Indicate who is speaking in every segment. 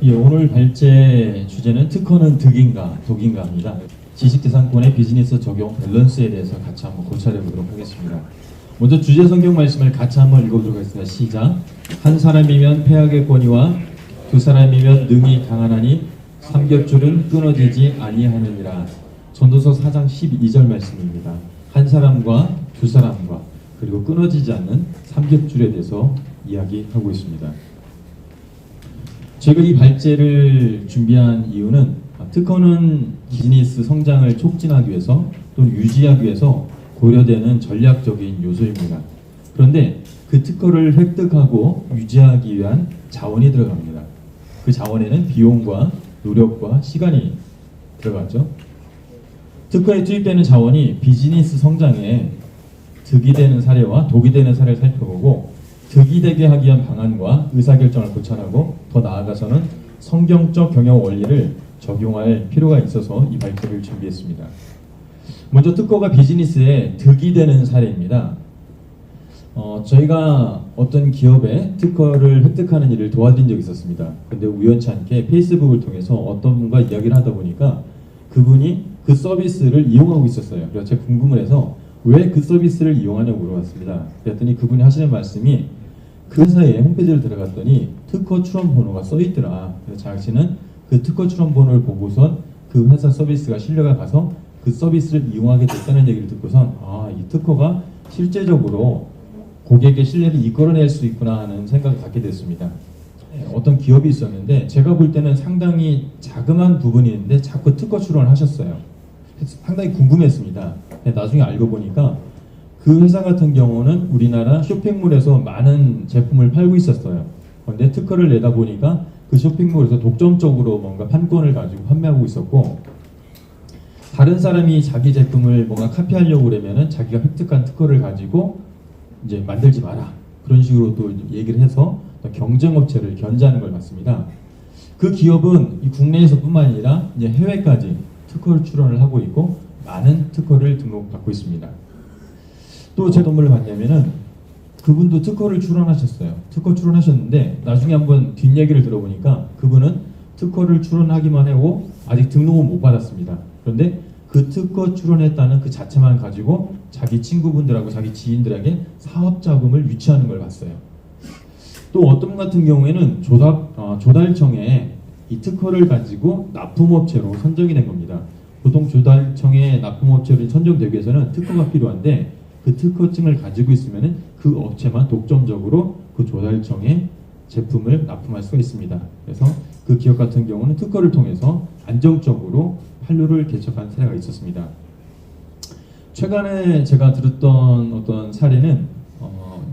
Speaker 1: 예, 오늘 발제 주제는 특허는 득인가 독인가입니다. 지식재산권의 비즈니스 적용 밸런스에 대해서 같이 한번 고찰해 보도록 하겠습니다. 먼저 주제 성경 말씀을 같이 한번 읽어보도록 하겠습니다. 시작. 한 사람이면 패하게 권위와 두 사람이면 능히 강하나니 삼겹줄은 끊어지지 아니하느니라. 전도서 4장 12절 말씀입니다. 한 사람과 두 사람과 그리고 끊어지지 않는 삼겹줄에 대해서 이야기하고 있습니다. 제가 이 발제를 준비한 이유는 특허는 비즈니스 성장을 촉진하기 위해서 또는 유지하기 위해서 고려되는 전략적인 요소입니다. 그런데 그 특허를 획득하고 유지하기 위한 자원이 들어갑니다. 그 자원에는 비용과 노력과 시간이 들어가죠. 특허에 투입되는 자원이 비즈니스 성장에 득이 되는 사례와 독이 되는 사례를 살펴보고 득이 되게 하기 위한 방안과 의사결정을 고찰하고 더 나아가서는 성경적 경영 원리를 적용할 필요가 있어서 이 발표를 준비했습니다. 먼저 특허가 비즈니스에 득이 되는 사례입니다. 저희가 어떤 기업에 특허를 획득하는 일을 도와드린 적이 있었습니다. 근데 우연치 않게 페이스북을 통해서 어떤 분과 이야기를 하다 보니까 그분이 그 서비스를 이용하고 있었어요. 그래서 제가 궁금을 해서 왜 그 서비스를 이용하냐고 물어봤습니다. 그랬더니 그분이 하시는 말씀이 그 회사의 홈페이지를 들어갔더니 특허 출원 번호가 써있더라. 그래서 자신은 그 특허 출원 번호를 보고선 그 회사 서비스가 신뢰가 가서 그 서비스를 이용하게 됐다는 얘기를 듣고선 이 특허가 실제적으로 고객의 신뢰를 이끌어낼 수 있구나 하는 생각을 갖게 됐습니다. 어떤 기업이 있었는데 제가 볼 때는 상당히 자그마한 부분이었는데 자꾸 특허 출원을 하셨어요. 상당히 궁금했습니다. 나중에 알고 보니까 그 회사 같은 경우는 우리나라 쇼핑몰에서 많은 제품을 팔고 있었어요. 그런데 특허를 내다 보니까 그 쇼핑몰에서 독점적으로 뭔가 판권을 가지고 판매하고 있었고 다른 사람이 자기 제품을 뭔가 카피하려고 그러면은 자기가 획득한 특허를 가지고 이제 만들지 마라. 그런 식으로 또 얘기를 해서 경쟁업체를 견제하는 걸 봤습니다. 그 기업은 이 국내에서뿐만 아니라 이제 해외까지 특허를 출원을 하고 있고 많은 특허를 등록받고 있습니다. 또 제 돈을 봤냐면은 그분도 특허를 출원하셨어요. 특허 출원하셨는데 나중에 한번 뒷얘기를 들어보니까 그분은 특허를 출원하기만 하고 아직 등록은 못 받았습니다. 그런데 그 특허 출원했다는 그 자체만 가지고 자기 친구분들하고 자기 지인들에게 사업 자금을 유치하는 걸 봤어요. 또 어떤 분 같은 경우에는 조달청에 이 특허를 가지고 납품업체로 선정이 된 겁니다. 보통 조달청에 납품업체로 선정되기 위해서는 특허가 필요한데 그 특허증을 가지고 있으면 그 업체만 독점적으로 그 조달청에 제품을 납품할 수가 있습니다. 그래서 그 기업 같은 경우는 특허를 통해서 안정적으로 판로를 개척한 사례가 있었습니다. 최근에 제가 들었던 어떤 사례는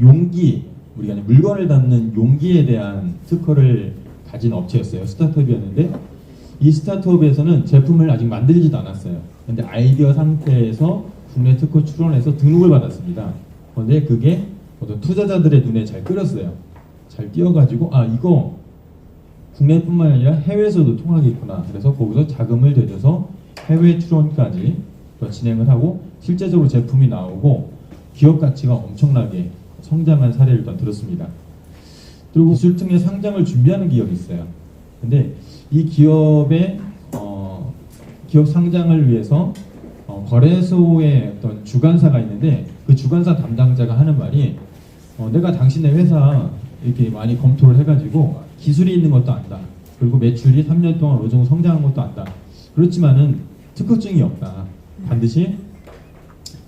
Speaker 1: 용기, 우리가 물건을 담는 용기에 대한 특허를 가진 업체였어요. 스타트업이었는데 이 스타트업에서는 제품을 아직 만들지도 않았어요. 그런데 아이디어 상태에서 국내 특허 출원해서 등록을 받았습니다. 그런데 그게 어떤 투자자들의 눈에 잘 끌었어요. 잘 띄어가지고 이거 국내뿐만 아니라 해외에서도 통하겠구나. 그래서 거기서 자금을 들여서 해외 출원까지 진행을 하고 실제적으로 제품이 나오고 기업 가치가 엄청나게 성장한 사례를 일단 들었습니다. 그리고 기술층의 상장을 준비하는 기업이 있어요. 근데 이 기업의 기업 상장을 위해서 거래소에 어떤 주관사가 있는데 그 주관사 담당자가 하는 말이 내가 당신의 회사 이렇게 많이 검토를 해가지고 기술이 있는 것도 안다. 그리고 매출이 3년 동안 어느 정도 성장한 것도 안다. 그렇지만은 특허증이 없다. 반드시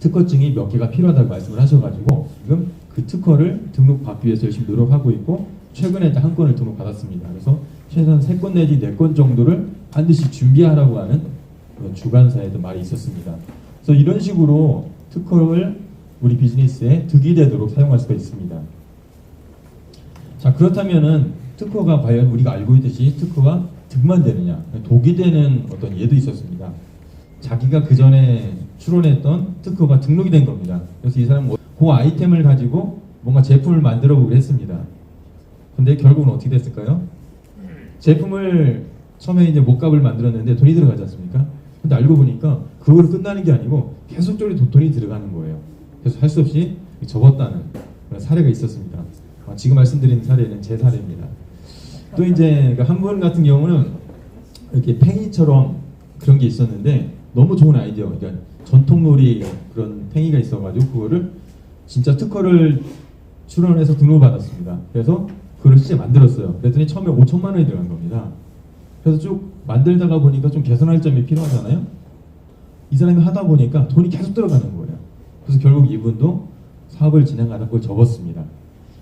Speaker 1: 특허증이 몇 개가 필요하다고 말씀을 하셔가지고 지금 그 특허를 등록받기 위해서 열심히 노력하고 있고 최근에 한 건을 등록받았습니다. 그래서 최소한 3건 내지 4건 정도를 반드시 준비하라고 하는 주관사에도 말이 있었습니다. 그래서 이런 식으로 특허를 우리 비즈니스에 득이 되도록 사용할 수가 있습니다. 자, 그렇다면은 특허가 과연 우리가 알고 있듯이 특허가 득만 되느냐, 독이 되는 어떤 예도 있었습니다. 자기가 그 전에 출원했던 특허가 등록이 된 겁니다. 그래서 이 사람은 그 아이템을 가지고 뭔가 제품을 만들어 보기로 했습니다. 근데 결국은 어떻게 됐을까요? 제품을 처음에 이제 목값을 만들었는데 돈이 들어가지 않습니까? 근데 알고 보니까 그걸로 끝나는 게 아니고 계속적으로 돈이 들어가는 거예요. 그래서 할 수 없이 접었다는 그런 사례가 있었습니다. 지금 말씀드린 사례는 제 사례입니다. 또 이제 한 분 같은 경우는 이렇게 팽이처럼 그런 게 있었는데 너무 좋은 아이디어. 그러니까 전통놀이 그런 팽이가 있어가지고 그거를 진짜 특허를 출원해서 등록받았습니다. 그래서 그걸 실제 만들었어요. 그랬더니 처음에 5천만 원이 들어간 겁니다. 그래서 쭉 만들다가 보니까 좀 개선할 점이 필요하잖아요. 이 사람이 하다 보니까 돈이 계속 들어가는 거예요. 그래서 결국 이분도 사업을 진행하다 그걸 접었습니다.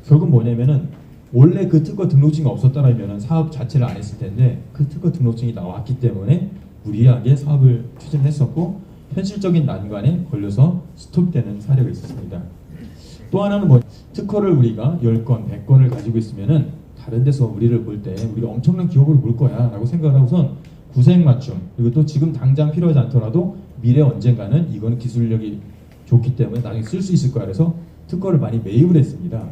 Speaker 1: 결국 뭐냐면은 원래 그 특허 등록증이 없었더라면 사업 자체를 안 했을 텐데 그 특허 등록증이 나왔기 때문에 무리하게 사업을 추진했었고 현실적인 난관에 걸려서 스톱되는 사례가 있었습니다. 또 하나는 뭐 특허를 우리가 10건, 100건을 가지고 있으면은 다른 데서 우리를 볼 때 우리가 엄청난 기업으로 볼 거야 라고 생각을 하고선 구색 맞춤, 그리고 또 지금 당장 필요하지 않더라도 미래 언젠가는 이거는 기술력이 좋기 때문에 나중에 쓸 수 있을 거야. 그래서 특허를 많이 매입을 했습니다.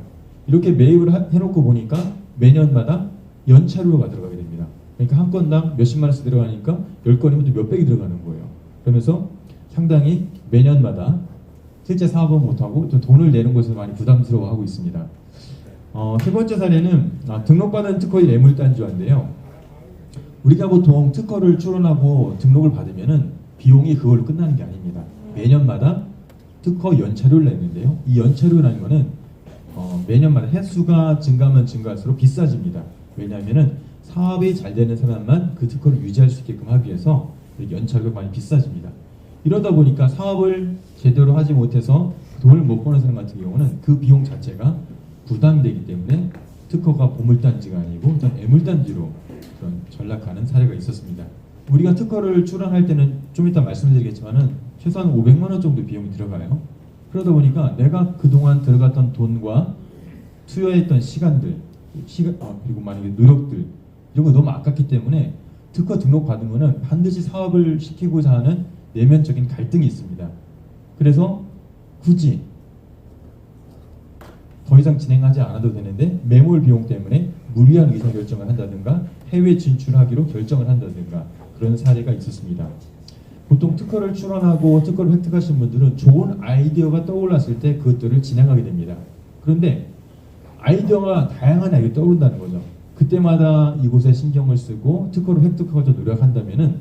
Speaker 1: 이렇게 매입을 해놓고 보니까 매년마다 연차료가 들어가게 됩니다. 그러니까 한 건당 몇십만 원씩 들어가니까 10건이면 또 몇백이 들어가는 거예요. 그러면서 상당히 매년마다 실제 사업은 못하고 또 돈을 내는 것에서 많이 부담스러워하고 있습니다. 세 번째 사례는 등록받은 특허의 뇌물단주화인데요. 우리가 보통 특허를 출원하고 등록을 받으면은 비용이 그걸로 끝나는 게 아닙니다. 매년마다 특허 연차료를 내는데요. 이 연차료라는 거는 매년마다 횟수가 증가하면 증가할수록 비싸집니다. 왜냐하면은 사업이 잘 되는 사람만 그 특허를 유지할 수 있게끔 하기 위해서 연차료가 많이 비싸집니다. 이러다 보니까 사업을 제대로 하지 못해서 돈을 못 버는 사람 같은 경우는 그 비용 자체가 부담되기 때문에 특허가 보물단지가 아니고 애물단지로 그런 전락하는 사례가 있었습니다. 우리가 특허를 출원할 때는 좀 이따 말씀드리겠지만은 최소한 500만 원 정도 비용이 들어가요. 그러다 보니까 내가 그동안 들어갔던 돈과 투여했던 시간들, 그리고 만약에 노력들 이런 거 너무 아깝기 때문에 특허 등록 받으면은 반드시 사업을 시키고자 하는 내면적인 갈등이 있습니다. 그래서 굳이 더 이상 진행하지 않아도 되는데 매몰 비용 때문에 무리한 의사결정을 한다든가 해외 진출하기로 결정을 한다든가 그런 사례가 있었습니다. 보통 특허를 출원하고 특허를 획득하신 분들은 좋은 아이디어가 떠올랐을 때 그것들을 진행하게 됩니다. 그런데 아이디어가 다양한 아이디어가 떠오른다는 거죠. 그때마다 이곳에 신경을 쓰고 특허를 획득하고자 노력한다면은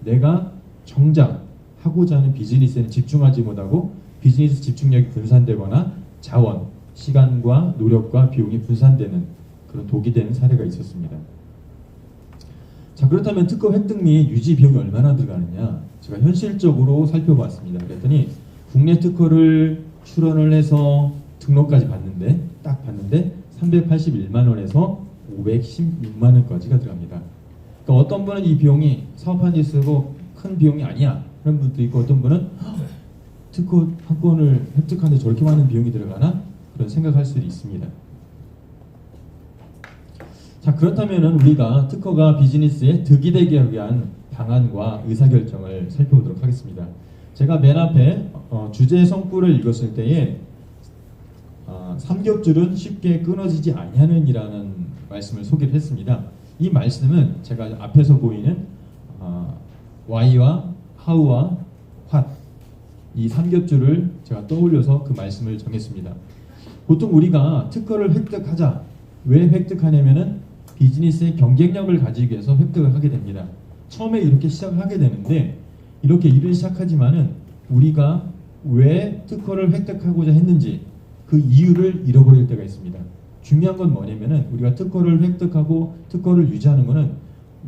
Speaker 1: 내가 정작 하고자 하는 비즈니스에는 집중하지 못하고 비즈니스 집중력이 분산되거나 자원, 시간과 노력과 비용이 분산되는 그런 독이 되는 사례가 있었습니다. 자, 그렇다면 특허 획득 및 유지 비용이 얼마나 들어가느냐? 제가 현실적으로 살펴봤습니다. 그랬더니 국내 특허를 출원을 해서 등록까지 딱 봤는데 381만 원에서 516만 원까지가 들어갑니다. 그러니까 어떤 분은 이 비용이 사업하는 데 쓰고 큰 비용이 아니야 그런 분도 있고, 어떤 분은 특허 한 건을 획득하는데 저렇게 많은 비용이 들어가나? 그런 생각할 수도 있습니다. 자, 그렇다면 우리가 특허가 비즈니스에 득이 되기 위한 방안과 의사결정을 살펴보도록 하겠습니다. 제가 맨 앞에 주제 성구를 읽었을 때에 삼겹줄은 쉽게 끊어지지 아니하는 이라는 말씀을 소개를 했습니다. 이 말씀은 제가 앞에서 보이는 why와 how와 what 이 삼겹줄을 제가 떠올려서 그 말씀을 정했습니다. 보통 우리가 특허를 획득하자. 왜 획득하냐면은 비즈니스의 경쟁력을 가지기 위해서 획득을 하게 됩니다. 처음에 이렇게 시작을 하게 되는데 이렇게 일을 시작하지만은 우리가 왜 특허를 획득하고자 했는지 그 이유를 잃어버릴 때가 있습니다. 중요한 건 뭐냐면은 우리가 특허를 획득하고 특허를 유지하는 것은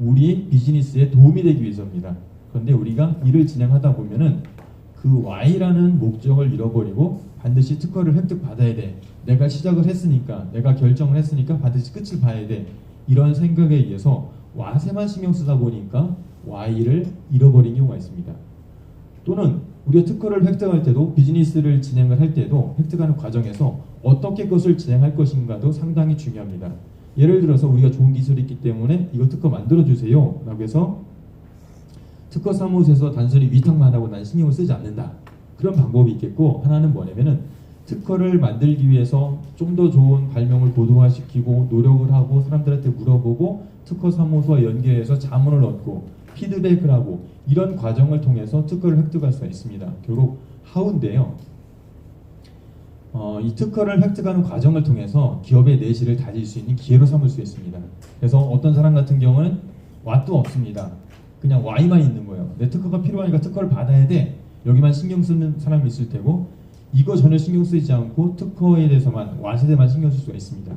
Speaker 1: 우리 비즈니스에 도움이 되기 위해서입니다. 그런데 우리가 일을 진행하다 보면은 그 Y라는 목적을 잃어버리고 반드시 특허를 획득받아야 돼. 내가 시작을 했으니까, 내가 결정을 했으니까 반드시 끝을 봐야 돼. 이런 생각에 의해서 What에만 신경 쓰다 보니까 Y를 잃어버린 경우가 있습니다. 또는 우리가 특허를 획득할 때도 비즈니스를 진행을 할 때도 획득하는 과정에서 어떻게 그것을 진행할 것인가도 상당히 중요합니다. 예를 들어서 우리가 좋은 기술이 있기 때문에 이거 특허 만들어주세요 라고 해서 특허 사무소에서 단순히 위탁만 하고 난 신경을 쓰지 않는다. 그런 방법이 있겠고, 하나는 뭐냐면은 특허를 만들기 위해서 좀 더 좋은 발명을 고도화시키고 노력을 하고 사람들한테 물어보고 특허 사무소와 연계해서 자문을 얻고 피드백을 하고 이런 과정을 통해서 특허를 획득할 수가 있습니다. 결국 how인데요. 이 특허를 획득하는 과정을 통해서 기업의 내실을 다질 수 있는 기회로 삼을 수 있습니다. 그래서 어떤 사람 같은 경우는 왓도 없습니다. 그냥 Y만 있는 거예요. 내 특허가 필요하니까 특허를 받아야 돼. 여기만 신경 쓰는 사람이 있을 테고, 이거 전혀 신경 쓰지 않고 특허에 대해서만 왓에 대해만 신경 쓸 수가 있습니다.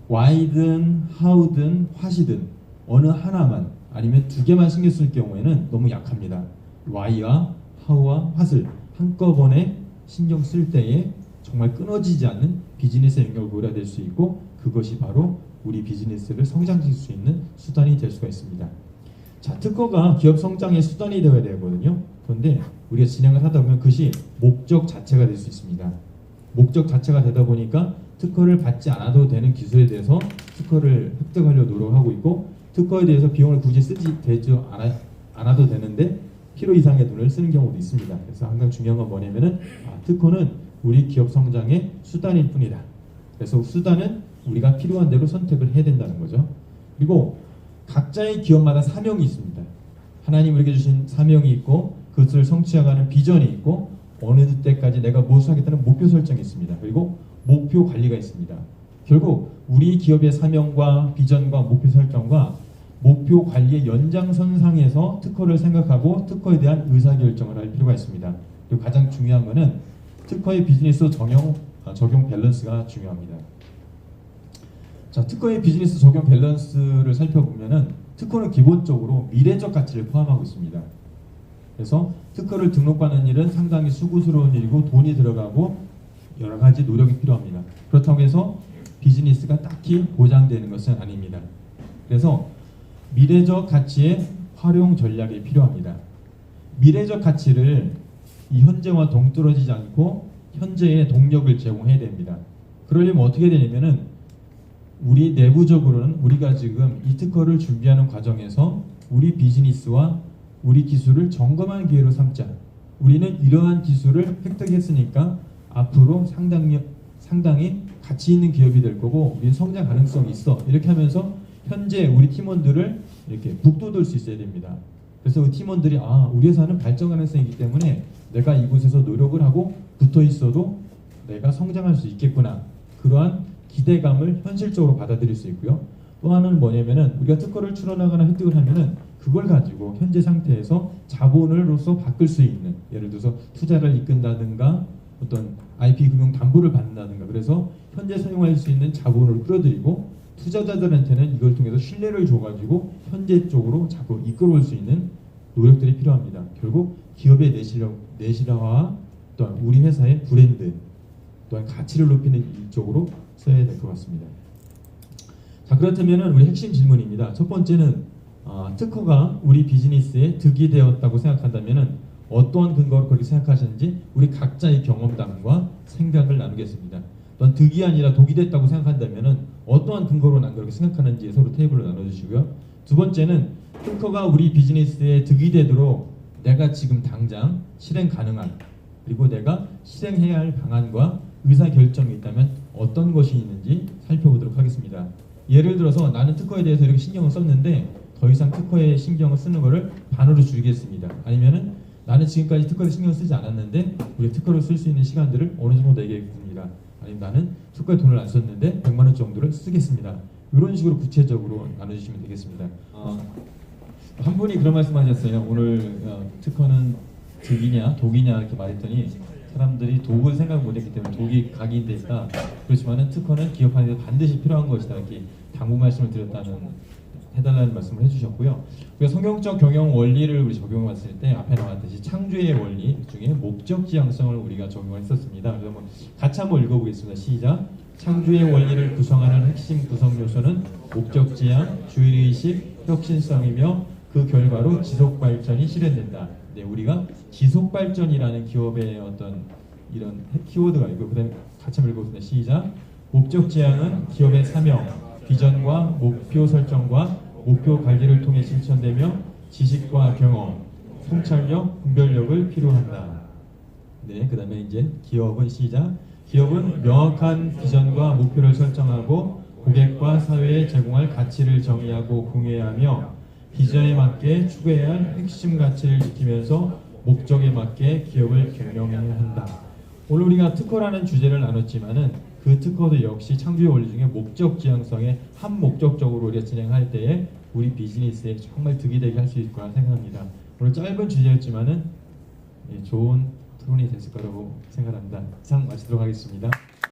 Speaker 1: Y든 How든 What이든 어느 하나만 아니면 두 개만 신경 쓸 경우에는 너무 약합니다. Y와 How와 What을 한꺼번에 신경 쓸 때에 정말 끊어지지 않는 비즈니스의 영역을 고려될 수 있고, 그것이 바로 우리 비즈니스를 성장시킬 수 있는 수단이 될 수가 있습니다. 자, 특허가 기업 성장의 수단이 되어야 되거든요. 그런데 우리가 진행을 하다 보면 그것이 목적 자체가 될 수 있습니다. 목적 자체가 되다 보니까 특허를 받지 않아도 되는 기술에 대해서 특허를 획득하려고 노력하고 있고, 특허에 대해서 비용을 굳이 되지 않아도 되는데 필요 이상의 돈을 쓰는 경우도 있습니다. 그래서 항상 중요한 건 뭐냐면은 특허는 우리 기업 성장의 수단일 뿐이다. 그래서 수단은 우리가 필요한 대로 선택을 해야 된다는 거죠. 그리고 각자의 기업마다 사명이 있습니다. 하나님 우리에게 주신 사명이 있고, 그것을 성취하가는 비전이 있고, 어느 때까지 내가 무엇을 하겠다는 목표 설정이 있습니다. 그리고 목표 관리가 있습니다. 결국 우리 기업의 사명과 비전과 목표 설정과 목표 관리의 연장선상에서 특허를 생각하고 특허에 대한 의사결정을 할 필요가 있습니다. 그리고 가장 중요한 것은 특허의 비즈니스 적용 밸런스가 중요합니다. 자, 특허의 비즈니스 적용 밸런스를 살펴보면은 특허는 기본적으로 미래적 가치를 포함하고 있습니다. 그래서 특허를 등록하는 일은 상당히 수고스러운 일이고 돈이 들어가고 여러 가지 노력이 필요합니다. 그렇다고 해서 비즈니스가 딱히 보장되는 것은 아닙니다. 그래서 미래적 가치의 활용 전략이 필요합니다. 미래적 가치를 이 현재와 동떨어지지 않고 현재의 동력을 제공해야 됩니다. 그러려면 어떻게 되냐면은 우리 내부적으로는 우리가 지금 이 특허를 준비하는 과정에서 우리 비즈니스와 우리 기술을 점검하는 기회로 삼자. 우리는 이러한 기술을 획득했으니까 앞으로 상당히 가치 있는 기업이 될 거고 우리는 성장 가능성이 있어. 이렇게 하면서 현재 우리 팀원들을 이렇게 북돋을 수 있어야 됩니다. 그래서 그 팀원들이 우리 회사는 발전 가능성이 있기 때문에 내가 이곳에서 노력을 하고 붙어 있어도 내가 성장할 수 있겠구나. 그러한 기대감을 현실적으로 받아들일 수 있고요. 또 하나는 뭐냐면은 우리가 특허를 출원하거나 획득을 하면은 그걸 가지고 현재 상태에서 자본으로서 바꿀 수 있는, 예를 들어서 투자를 이끈다든가 어떤 IP 금융 담보를 받는다든가, 그래서 현재 사용할 수 있는 자본을 끌어들이고 투자자들한테는 이걸 통해서 신뢰를 줘가지고 현재 쪽으로 자꾸 이끌어올 수 있는 노력들이 필요합니다. 결국 기업의 내실화와 또한 우리 회사의 브랜드 또한 가치를 높이는 이쪽으로 써야 될 것 같습니다. 자, 그렇다면 우리 핵심 질문입니다. 첫 번째는 특허가 우리 비즈니스에 득이 되었다고 생각한다면 어떠한 근거로 그렇게 생각하시는지 우리 각자의 경험담과 생각을 나누겠습니다. 또한 득이 아니라 독이 됐다고 생각한다면 어떠한 근거로 난 그렇게 생각하는지 서로 테이블로 나눠주시고요. 두 번째는 특허가 우리 비즈니스에 득이 되도록 내가 지금 당장 실행 가능한, 그리고 내가 실행해야 할 방안과 의사결정이 있다면 어떤 것이 있는지 살펴보도록 하겠습니다. 예를 들어서 나는 특허에 대해서 이렇게 신경을 썼는데 더 이상 특허에 신경을 쓰는 것을 반으로 줄이겠습니다. 아니면은 나는 지금까지 특허에 신경을 쓰지 않았는데 우리 특허를 쓸 수 있는 시간들을 어느 정도 내겠습니다. 아니면 나는 특허에 돈을 안 썼는데 100만 원 정도를 쓰겠습니다. 이런 식으로 구체적으로 나눠주시면 되겠습니다. 한 분이 그런 말씀하셨어요. 오늘 특허는 득이냐 독이냐 이렇게 말했더니 사람들이 독을 생각 못했기 때문에 독이 각인됐다. 그렇지만은 특허는 기업하는데 반드시 필요한 것이다. 이렇게 당부 말씀을 해달라는 말씀을 해주셨고요. 우리가 성경적 경영 원리를 우리 적용했을 때 앞에 나왔듯이 창조의 원리 중에 목적 지향성을 우리가 적용을 했었습니다. 그래서 같이 한번 읽어보겠습니다. 시작. 창조의 원리를 구성하는 핵심 구성 요소는 목적 지향, 주인의식, 혁신성이며 그 결과로 지속 발전이 실현된다. 네, 우리가 지속 발전이라는 기업의 어떤 이런 키워드가 있고, 그다음에 같이 한번 읽어보겠습니다. 시작. 목적 지향은 기업의 사명, 비전과 목표 설정과 목표 관리를 통해 실천되며 지식과 경험, 통찰력, 분별력을 필요한다. 네, 그다음에 이제 기업은 시작. 기업은 명확한 비전과 목표를 설정하고 고객과 사회에 제공할 가치를 정의하고 공유하며 비전에 맞게 추구해야 할 핵심 가치를 지키면서 목적에 맞게 기업을 경영해야 한다. 오늘 우리가 특허라는 주제를 나눴지만은 그 특허도 역시 창조의 원리 중에 목적 지향성에 한 목적적으로 우리가 진행할 때에 우리 비즈니스에 정말 득이 되게 할 수 있을 거라 생각합니다. 오늘 짧은 주제였지만은 좋은 토론이 됐을 거라고 생각합니다. 이상 마치도록 하겠습니다.